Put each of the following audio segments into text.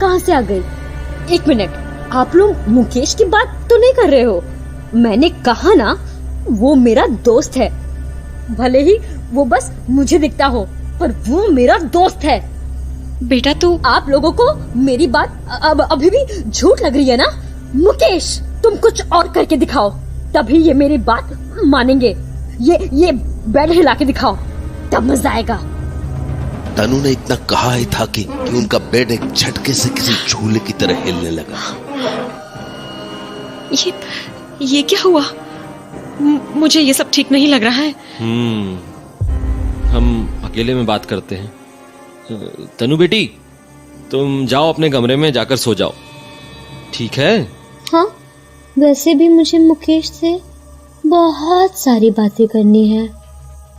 कहाँ से आ गई? एक मिनट, आप लोग मुकेश की बात तो नहीं कर रहे हो? मैंने कहा ना, वो मेरा दोस्त है। भले ही वो बस मुझे दिखता हो, पर वो मेरा दोस्त है। बेटा तू आप लोगों को मेरी बात अब अभी भी झूठ लग रही है ना? मुकेश, तुम कुछ और करके दिखाओ, तभी ये मेरी बात मानेंगे। ये बेड हिला के दिखाओ, तब मजा आएगा। तनु ने इतना कहा ही था कि उनका बेड एक झटके से किसी झूले की तरह हिलने लगा। ये क्या हुआ? मुझे ये सब ठीक नहीं लग रहा है। हम अकेले में बात करते हैं। तनु बेटी, तुम जाओ अपने कमरे में जाकर सो जाओ, ठीक है? हाँ, वैसे भी मुझे मुकेश से बहुत सारी बातें करनी है।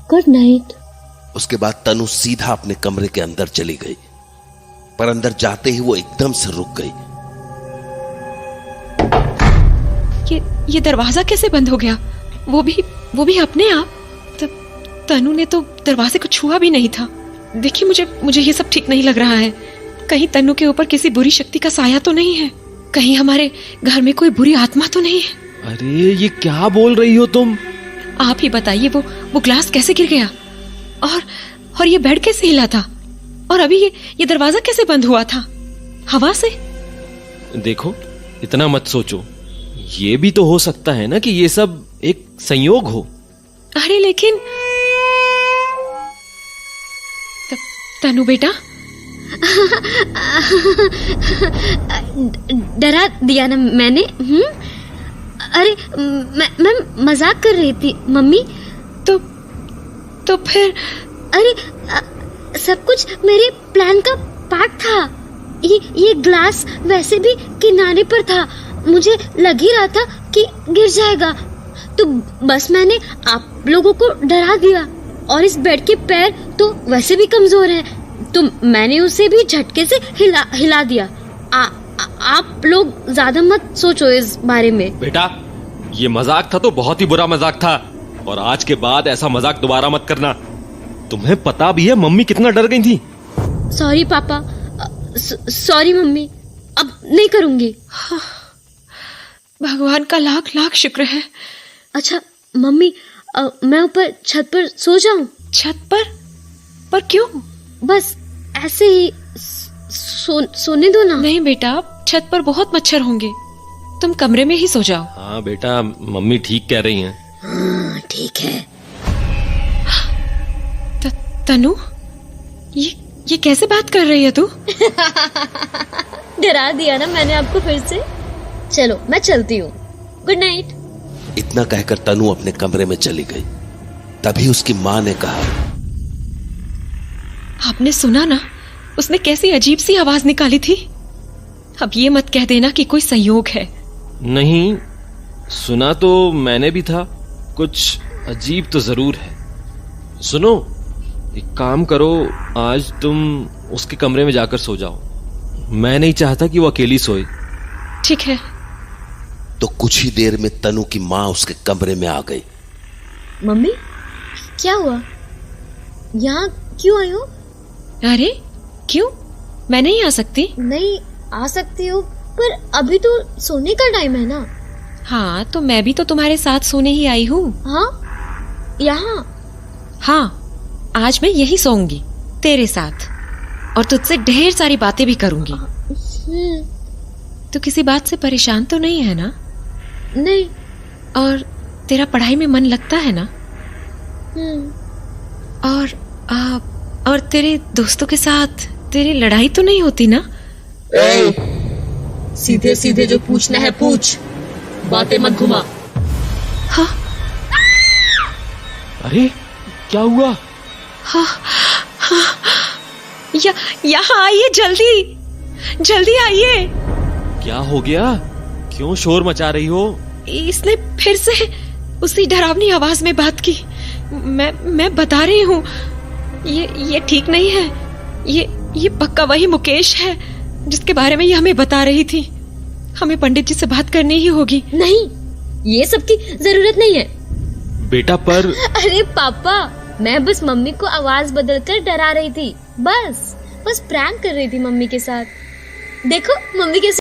Good night. उसके बाद तनु सीधा अपने कमरे के अंदर चली गई, पर अंदर जाते ही वो एकदम से रुक गई। ये दरवाजा कैसे बंद हो गया? वो भी अपने आप? तनु ने तो दरवाजे को छुआ भी नहीं था। देखिए, मुझे ये सब ठीक नहीं लग रहा है। कहीं तनु के ऊपर किसी बुरी शक्ति का साया तो नहीं है? कहीं हमारे घर में कोई बुरी आत्मा तो नहीं है? अरे ये क्या बोल रही हो तुम? आप ही बताइए, वो ग्लास कैसे गिर गया? और ये बेड कैसे हिला था? और अभी ये दरवाजा कैसे बंद हुआ था? हवा से? देखो, इतना मत सोचो। ये भी तो हो सकता है ना कि ये सब एक संयोग हो। अरे लेकिन तनु बेटा, डरा दिया ना मैंने? अरे मैं मजाक कर रही थी मम्मी। तो फिर? अरे सब कुछ मेरे प्लान का पार्ट था। ये ग्लास वैसे भी किनारे पर था, मुझे लग ही रहा था कि गिर जाएगा, तो बस मैंने आप लोगों को डरा दिया। और इस बेड के पैर तो वैसे भी कमजोर हैं, तो मैंने उसे भी झटके से हिला दिया। आप लोग ज्यादा मत सोचो इस बारे में। बेटा, ये मजाक था तो बहुत ही बुरा मजाक था, और आज के बाद ऐसा मजाक दोबारा मत करना। तुम्हें पता भी है मम्मी कितना डर गई थी। सॉरी पापा, सॉरी मम्मी, अब नहीं करूंगी। भगवान का लाख लाख शुक्र है। अच्छा मम्मी, मैं ऊपर छत पर सो जाऊं? छत पर क्यों? बस ऐसे ही सोने दो ना। नहीं बेटा, छत पर बहुत मच्छर होंगे, तुम कमरे में ही सो जाओ। हाँ बेटा, मम्मी ठीक कह रही हैं। हाँ ठीक है। तनु, ये कैसे बात कर रही है तू? डरा दिया ना मैंने आपको फिर से। चलो मैं चलती हूँ, गुड नाइट। इतना कहकर तनु अपने कमरे में चली गई। तभी उसकी माँ ने कहा, आपने सुना ना, उसने कैसी अजीब सी आवाज निकाली थी। अब ये मत कह देना कि कोई संयोग है। नहीं, सुना तो मैंने भी था, कुछ अजीब तो जरूर है। सुनो, एक काम करो, आज तुम उसके कमरे में जाकर सो जाओ। मैं नहीं चाहता कि वो अकेली सोए। ठीक है। तो कुछ ही देर में तनु की माँ उसके कमरे में आ गई। मम्मी, क्या हुआ? यहाँ क्यों आई हो? अरे क्यों, मैं नहीं आ सकती? नहीं आ सकती हो, पर अभी तो सोने का टाइम है ना। हाँ, तो मैं भी तो तुम्हारे साथ सोने ही आई हूँ। हाँ, यहाँ? हाँ, आज मैं यही सोऊंगी तेरे साथ, और तुझसे ढेर सारी बातें भी करूंगी। तो किसी बात से परेशान तो नहीं है ना? नहीं। और तेरा पढ़ाई में मन लगता है ना? और तेरे दोस्तों के साथ तेरी लड़ाई तो नहीं होती ना? सीधे सीधे जो पूछना है पूछ, बातें मत घुमा। हाँ। अरे क्या हुआ? हाँ, हाँ, यहाँ आइए, जल्दी आइए। क्या हो गया? क्यों शोर मचा रही हो? इसने फिर से उसी डरावनी आवाज में बात की। मैं बता रही हूँ, ये ठीक नहीं है। ये पक्का वही मुकेश है जिसके बारे में ये हमें बता रही थी। हमें पंडित जी से बात करनी ही होगी। नहीं, ये सब की जरूरत नहीं है बेटा। पर अरे पापा, मैं बस मम्मी को आवाज बदलकर डरा रही थी। बस प्रैंक कर रही थी मम्मी के साथ। देखो मम्मी कैसे